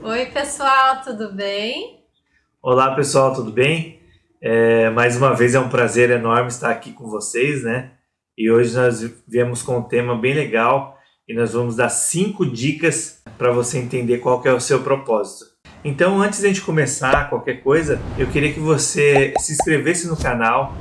Oi, pessoal, tudo bem? Olá pessoal, tudo bem? Mais uma vez é um prazer enorme estar aqui com vocês, né? E hoje nós viemos com um tema bem legal e nós vamos dar 5 dicas para você entender qual que é o seu propósito. Então, antes de a gente começar qualquer coisa, eu queria que você se inscrevesse no canal,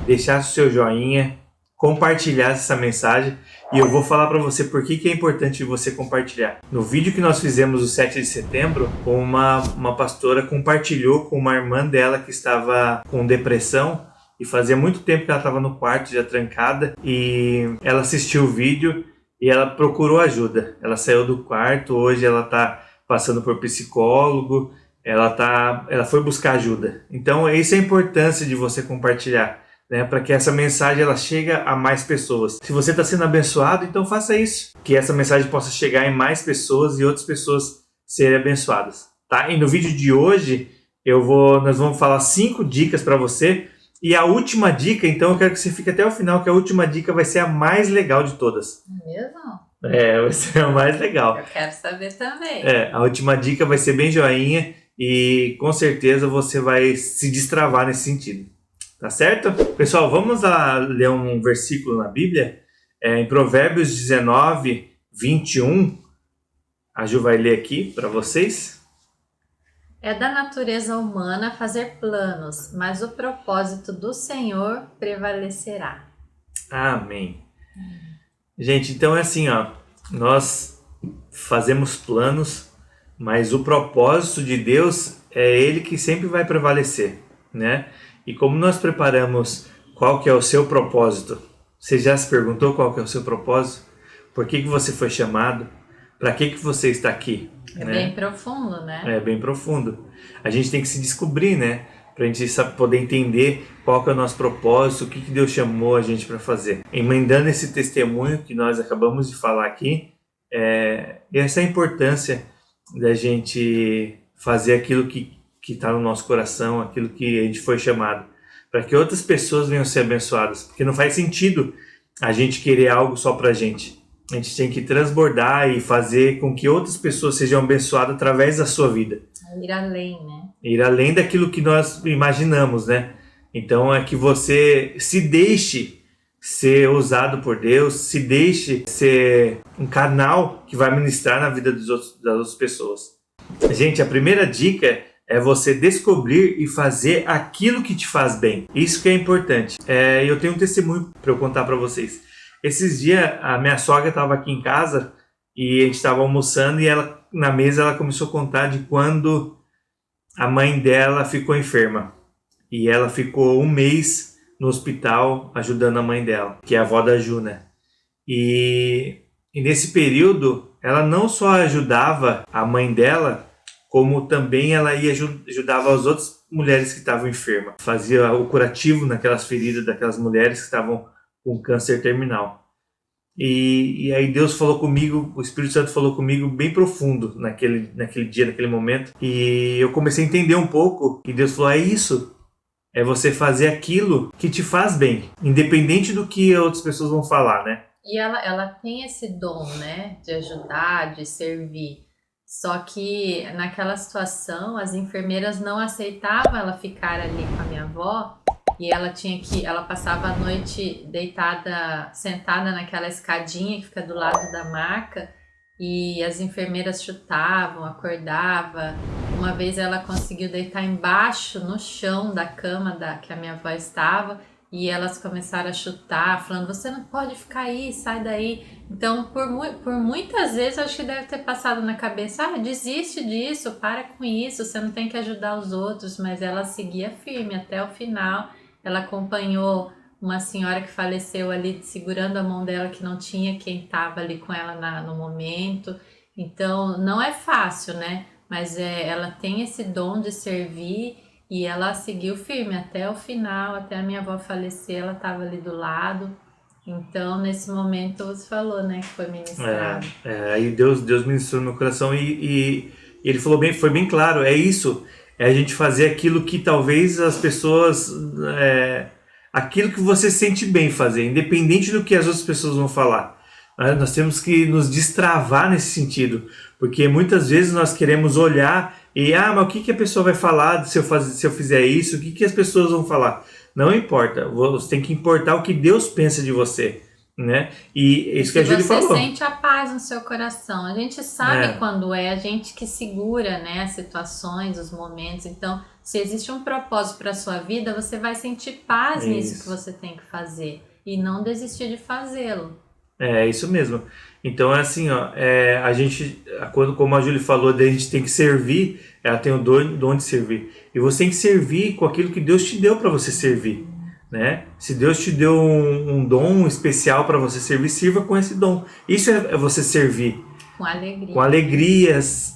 deixasse o seu joinha, compartilhasse essa mensagem e eu vou falar para você por que é importante você compartilhar. No vídeo que nós fizemos o 7 de setembro, uma pastora compartilhou com uma irmã dela que estava com depressão e fazia muito tempo que ela estava no quarto já trancada e ela assistiu o vídeo e ela procurou ajuda. Ela saiu do quarto, hoje ela está passando por psicólogo, ela foi buscar ajuda. Então, essa é a importância de você compartilhar, né, para que essa mensagem ela chegue a mais pessoas. Se você está sendo abençoado, então faça isso, que essa mensagem possa chegar em mais pessoas e outras pessoas serem abençoadas, tá? E no vídeo de hoje nós vamos falar 5 dicas para você e a última dica, então eu quero que você fique até o final, que a última dica vai ser a mais legal de todas. Mesmo? Vai ser a mais legal. Eu quero saber também. A última dica vai ser bem joinha e com certeza você vai se destravar nesse sentido. Tá certo? Pessoal, vamos lá ler um versículo na Bíblia. Em Provérbios 19, 21. A Ju vai ler aqui para vocês. É da natureza humana fazer planos, mas o propósito do Senhor prevalecerá. Amém. Gente, então é assim, ó. Nós fazemos planos, mas o propósito de Deus é Ele que sempre vai prevalecer, né? E como nós preparamos qual que é o seu propósito? Você já se perguntou qual que é o seu propósito? Por que você foi chamado? Para que você está aqui? É né? bem profundo, né? É bem profundo. A gente tem que se descobrir, né? Para a gente poder entender qual que é o nosso propósito, o que Deus chamou a gente para fazer. Emendando esse testemunho que nós acabamos de falar aqui, essa é a importância da gente fazer aquilo que está no nosso coração, aquilo que a gente foi chamado, para que outras pessoas venham ser abençoadas, porque não faz sentido a gente querer algo só para a gente tem que transbordar e fazer com que outras pessoas sejam abençoadas através da sua vida. Ir além, né? Ir além daquilo que nós imaginamos, né? Então é que você se deixe ser usado por Deus, se deixe ser um canal que vai ministrar na vida das outras pessoas. Gente, a primeira dica é você descobrir e fazer aquilo que te faz bem. Isso que é importante. Eu tenho um testemunho para eu contar para vocês. Esses dias a minha sogra estava aqui em casa e a gente estava almoçando e na mesa ela começou a contar de quando a mãe dela ficou enferma. E ela ficou um mês no hospital ajudando a mãe dela, que é a avó da Ju, né? E nesse período ela não só ajudava a mãe dela, como também ela ajudava as outras mulheres que estavam enfermas. Fazia o curativo naquelas feridas daquelas mulheres que estavam com câncer terminal. E aí Deus falou comigo, o Espírito Santo falou comigo bem profundo naquele dia, naquele momento. E eu comecei a entender um pouco. E Deus falou, é isso. É você fazer aquilo que te faz bem, independente do que outras pessoas vão falar, né? E ela tem esse dom, né? De ajudar, de servir. Só que naquela situação as enfermeiras não aceitavam ela ficar ali com a minha avó e ela passava a noite sentada naquela escadinha que fica do lado da maca e as enfermeiras chutavam, acordava. Uma vez ela conseguiu deitar embaixo no chão da cama que a minha avó estava. E elas começaram a chutar, falando, você não pode ficar aí, sai daí. Então, por muitas vezes, eu acho que deve ter passado na cabeça, desiste disso, para com isso, você não tem que ajudar os outros. Mas ela seguia firme até o final. Ela acompanhou uma senhora que faleceu ali, segurando a mão dela, que não tinha quem estava ali com ela no momento. Então, não é fácil, né? Mas ela tem esse dom de servir. E ela seguiu firme até o final, até a minha avó falecer, ela estava ali do lado. Então, nesse momento, você falou, né, que foi ministrado. Aí Deus ministrou no meu coração e ele falou bem, foi bem claro, é isso. É a gente fazer aquilo que talvez as pessoas... aquilo que você sente bem fazer, independente do que as outras pessoas vão falar. Nós temos que nos destravar nesse sentido, porque muitas vezes nós queremos olhar e, mas o que a pessoa vai falar se eu fizer isso? O que as pessoas vão falar? Não importa, você tem que importar o que Deus pensa de você, né? E isso que a Júlia falou. Você sente a paz no seu coração. A gente sabe quando é a gente que segura, né, as situações, os momentos. Então, se existe um propósito para a sua vida, você vai sentir paz nisso que você tem que fazer e não desistir de fazê-lo. É isso mesmo. Então é assim, ó, a gente, como a Júlia falou, a gente tem que servir, ela tem o dom de servir. E você tem que servir com aquilo que Deus te deu para você servir, né? Se Deus te deu um dom especial para você servir, sirva com esse dom. Isso é você servir. Com alegria. Com alegrias.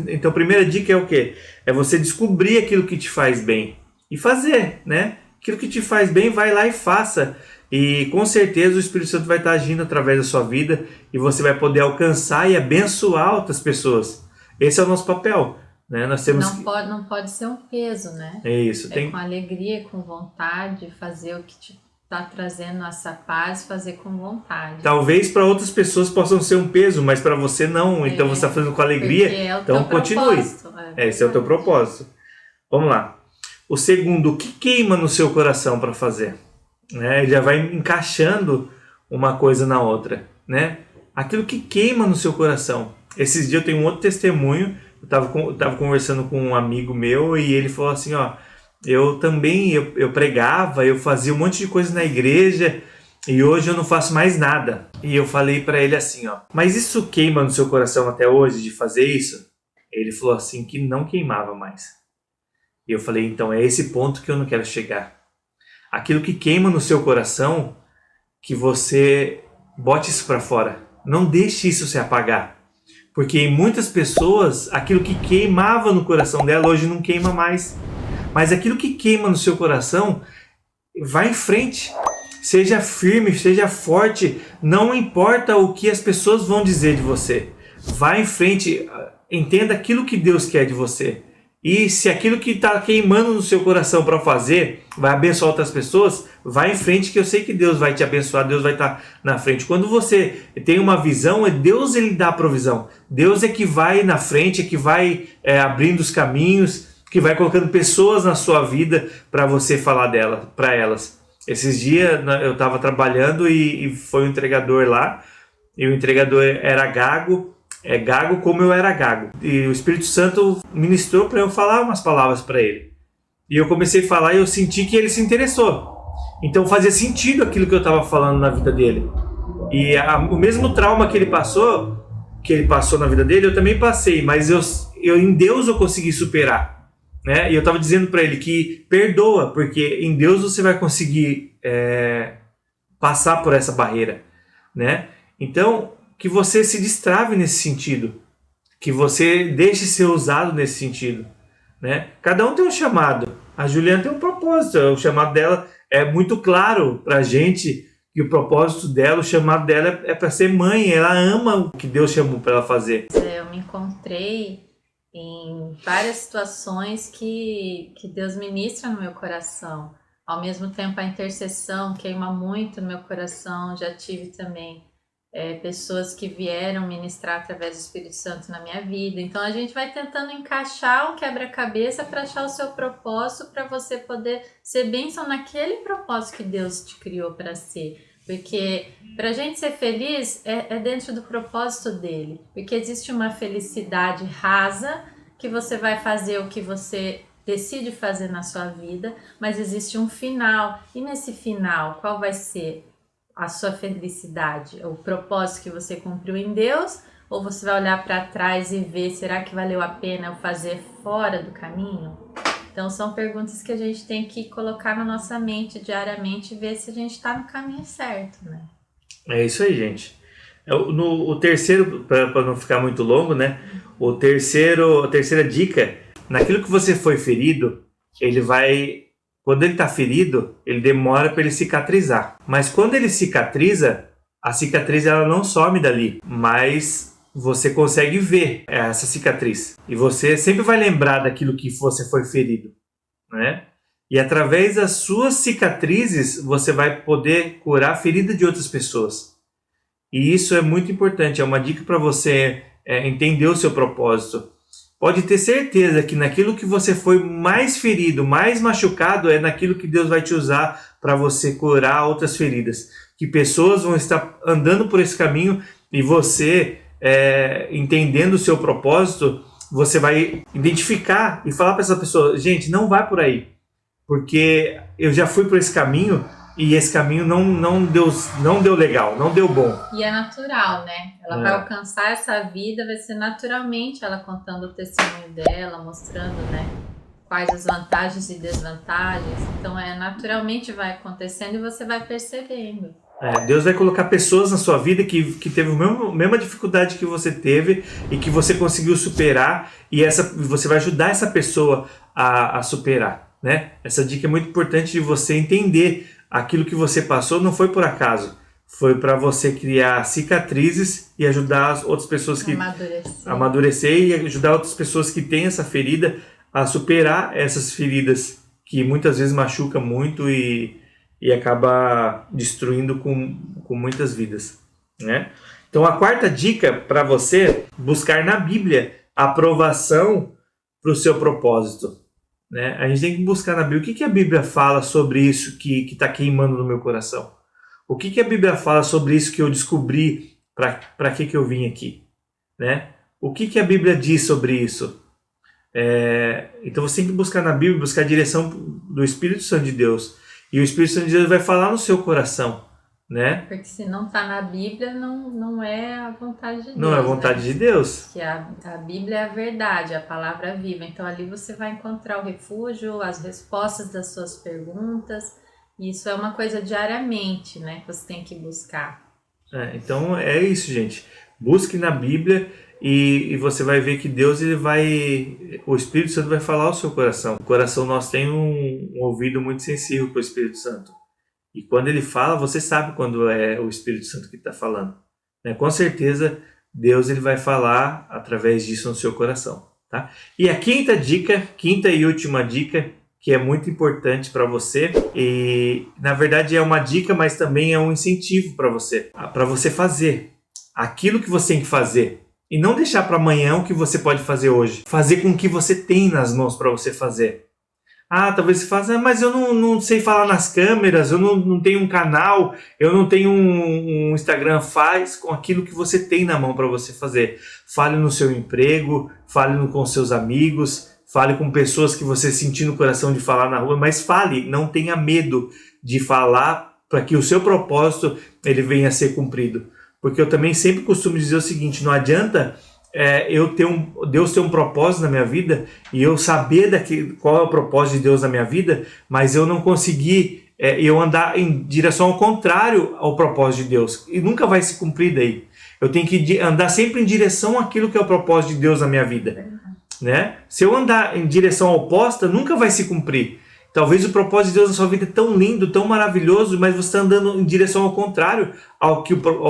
Então a primeira dica é o quê? É você descobrir aquilo que te faz bem e fazer, né? Aquilo que te faz bem, vai lá e faça. E com certeza o Espírito Santo vai estar agindo através da sua vida e você vai poder alcançar e abençoar outras pessoas. Esse é o nosso papel, né? Nós temos não pode ser um peso, né? É isso. Com alegria, com vontade, fazer o que te está trazendo essa paz, fazer com vontade. Talvez para outras pessoas possam ser um peso, mas para você não. Então você está fazendo com alegria. Então continue. Esse é o teu propósito. Vamos lá. O segundo, o que queima no seu coração para fazer? Ele já vai encaixando uma coisa na outra, né? Aquilo que queima no seu coração. Esses dias eu tenho um outro testemunho. Eu tava conversando com um amigo meu e ele falou assim, ó, eu também eu pregava, eu fazia um monte de coisa na igreja e hoje eu não faço mais nada. E eu falei para ele assim, ó, mas isso queima no seu coração até hoje de fazer isso? Ele falou assim que não queimava mais. E eu falei, então é esse ponto que eu não quero chegar. Aquilo que queima no seu coração, que você bote isso para fora. Não deixe isso se apagar. Porque em muitas pessoas, aquilo que queimava no coração dela, hoje não queima mais. Mas aquilo que queima no seu coração, vá em frente. Seja firme, seja forte. Não importa o que as pessoas vão dizer de você. Vá em frente. Entenda aquilo que Deus quer de você. E se aquilo que está queimando no seu coração para fazer vai abençoar outras pessoas, vai em frente que eu sei que Deus vai te abençoar, Deus vai estar na frente. Quando você tem uma visão, é Deus, ele dá a provisão. Deus é que vai na frente, é que vai abrindo os caminhos, que vai colocando pessoas na sua vida para você falar dela, para elas. Esses dias eu estava trabalhando e foi um entregador lá, e o entregador era gago. Gago como eu era gago. E o Espírito Santo ministrou para eu falar umas palavras para ele. E eu comecei a falar e eu senti que ele se interessou. Então fazia sentido aquilo que eu estava falando na vida dele. E o mesmo trauma que ele passou na vida dele, eu também passei. Mas em Deus eu consegui superar. Né? E eu estava dizendo para ele que perdoa, porque em Deus você vai conseguir passar por essa barreira. Né? Então, que você se destrave nesse sentido, que você deixe ser usado nesse sentido, né? Cada um tem um chamado, a Juliana tem um propósito, o chamado dela é muito claro pra gente, que o propósito dela, o chamado dela é para ser mãe, ela ama o que Deus chamou para ela fazer. Eu me encontrei em várias situações que Deus ministra no meu coração, ao mesmo tempo a intercessão queima muito no meu coração, já tive também pessoas que vieram ministrar através do Espírito Santo na minha vida. Então a gente vai tentando encaixar um quebra-cabeça para achar o seu propósito, para você poder ser bênção naquele propósito que Deus te criou para ser. Porque para a gente ser feliz é dentro do propósito dele. Porque existe uma felicidade rasa que você vai fazer o que você decide fazer na sua vida, mas existe um final. E nesse final, qual vai ser a sua felicidade, o propósito que você cumpriu em Deus, ou você vai olhar para trás e ver, será que valeu a pena eu fazer fora do caminho? Então são perguntas que a gente tem que colocar na nossa mente diariamente e ver se a gente está no caminho certo, né? É isso aí, gente. O terceiro, para não ficar muito longo, né? A terceira dica, naquilo que você foi ferido, quando ele está ferido, ele demora para ele cicatrizar. Mas quando ele cicatriza, a cicatriz ela não some dali, mas você consegue ver essa cicatriz. E você sempre vai lembrar daquilo que você foi ferido, né? E através das suas cicatrizes, você vai poder curar a ferida de outras pessoas. E isso é muito importante, é uma dica para você entender o seu propósito. Pode ter certeza que naquilo que você foi mais ferido, mais machucado, é naquilo que Deus vai te usar para você curar outras feridas. Que pessoas vão estar andando por esse caminho e você, entendendo o seu propósito, você vai identificar e falar para essa pessoa: gente, não vai por aí, porque eu já fui por esse caminho e esse caminho não deu legal, não deu bom. E é natural, né? Ela vai alcançar essa vida, vai ser naturalmente ela contando o testemunho dela, mostrando, né, quais as vantagens e desvantagens. Então, naturalmente vai acontecendo e você vai percebendo. Deus vai colocar pessoas na sua vida que teve a mesma dificuldade que você teve e que você conseguiu superar, e você vai ajudar essa pessoa a superar, né? Essa dica é muito importante de você entender aquilo que você passou não foi por acaso, foi para você criar cicatrizes e ajudar as outras pessoas que amadurecer e ajudar outras pessoas que têm essa ferida a superar essas feridas que muitas vezes machucam muito e acaba destruindo com muitas vidas, né? Então a quarta dica para você: buscar na Bíblia aprovação para o seu propósito, né? A gente tem que buscar na Bíblia o que a Bíblia fala sobre isso que está queimando no meu coração. O que a Bíblia fala sobre isso que eu descobri, para que eu vim aqui, né? O que a Bíblia diz sobre isso? Então você tem que buscar na Bíblia, buscar a direção do Espírito Santo de Deus. E o Espírito Santo de Deus vai falar no seu coração, né? Porque se não está na Bíblia, não é a vontade de Deus. Não é a vontade de Deus. Que a Bíblia é a verdade, a palavra viva. Então ali você vai encontrar o refúgio, as respostas das suas perguntas. E isso é uma coisa diariamente, né, que você tem que buscar. Então é isso, gente. Busque na Bíblia e você vai ver que Deus, o Espírito Santo vai falar ao seu coração. O coração nosso tem um ouvido muito sensível para o Espírito Santo. E quando ele fala, você sabe quando é o Espírito Santo que está falando, né? Com certeza, Deus ele vai falar através disso no seu coração, tá? E a quinta e última dica, que é muito importante para você, e na verdade é uma dica, mas também é um incentivo para você fazer aquilo que você tem que fazer. E não deixar para amanhã o que você pode fazer hoje. Fazer com o que você tem nas mãos para você fazer. Talvez você fale, mas eu não sei falar nas câmeras, eu não tenho um canal, eu não tenho um Instagram. Faz com aquilo que você tem na mão para você fazer. Fale no seu emprego, fale com seus amigos, fale com pessoas que você sentir no coração de falar na rua, mas fale, não tenha medo de falar para que o seu propósito ele venha a ser cumprido. Porque eu também sempre costumo dizer o seguinte: não adianta Deus ter um propósito na minha vida e eu saber qual é o propósito de Deus na minha vida, mas eu não conseguir eu andar em direção ao contrário ao propósito de Deus, e nunca vai se cumprir daí. Eu tenho que andar sempre em direção àquilo que é o propósito de Deus na minha vida, né? Se eu andar em direção oposta, nunca vai se cumprir. Talvez o propósito de Deus na sua vida é tão lindo, tão maravilhoso, mas você está andando em direção ao contrário ao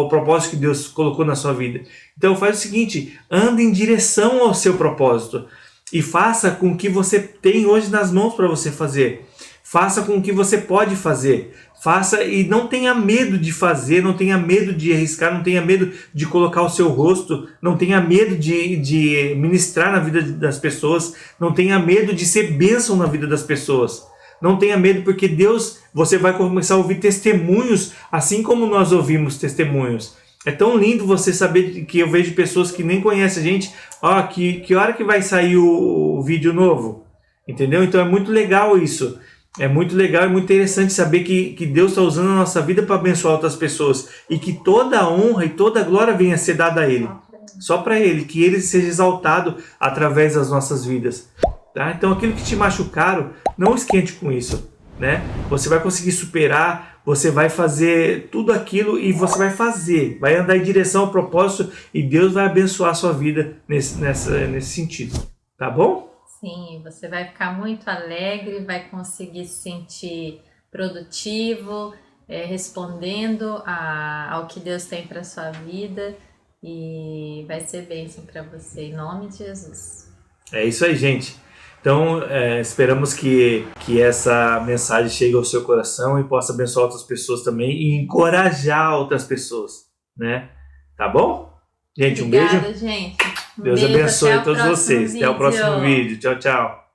propósito que Deus colocou na sua vida. Então faz o seguinte: ande em direção ao seu propósito e faça com o que você tem hoje nas mãos para você fazer. Faça com o que você pode fazer. Faça e não tenha medo de fazer, não tenha medo de arriscar, não tenha medo de colocar o seu rosto, não tenha medo de ministrar na vida das pessoas, não tenha medo de ser bênção na vida das pessoas. Não tenha medo, porque Deus, você vai começar a ouvir testemunhos, assim como nós ouvimos testemunhos. É tão lindo você saber que eu vejo pessoas que nem conhecem a gente. Que hora que vai sair o vídeo novo? Entendeu? Então é muito legal isso. É muito legal e muito interessante saber que Deus está usando a nossa vida para abençoar outras pessoas. E que toda a honra e toda a glória venha a ser dada a Ele. Só para Ele. Que Ele seja exaltado através das nossas vidas. Tá? Então aquilo que te machucaram, não esquente com isso, né? Você vai conseguir superar, você vai fazer tudo aquilo e você vai andar em direção ao propósito e Deus vai abençoar a sua vida nesse sentido, tá bom? Sim, você vai ficar muito alegre, vai conseguir se sentir produtivo, respondendo ao que Deus tem para sua vida, e vai ser bênção para você, em nome de Jesus. É isso aí, gente. Então, esperamos que essa mensagem chegue ao seu coração e possa abençoar outras pessoas também e encorajar outras pessoas, né? Tá bom? Gente, um beijo. Obrigada, gente. Um Deus beijo, abençoe até a o todos próximo vocês. Até o próximo vídeo. vídeo. Tchau, tchau.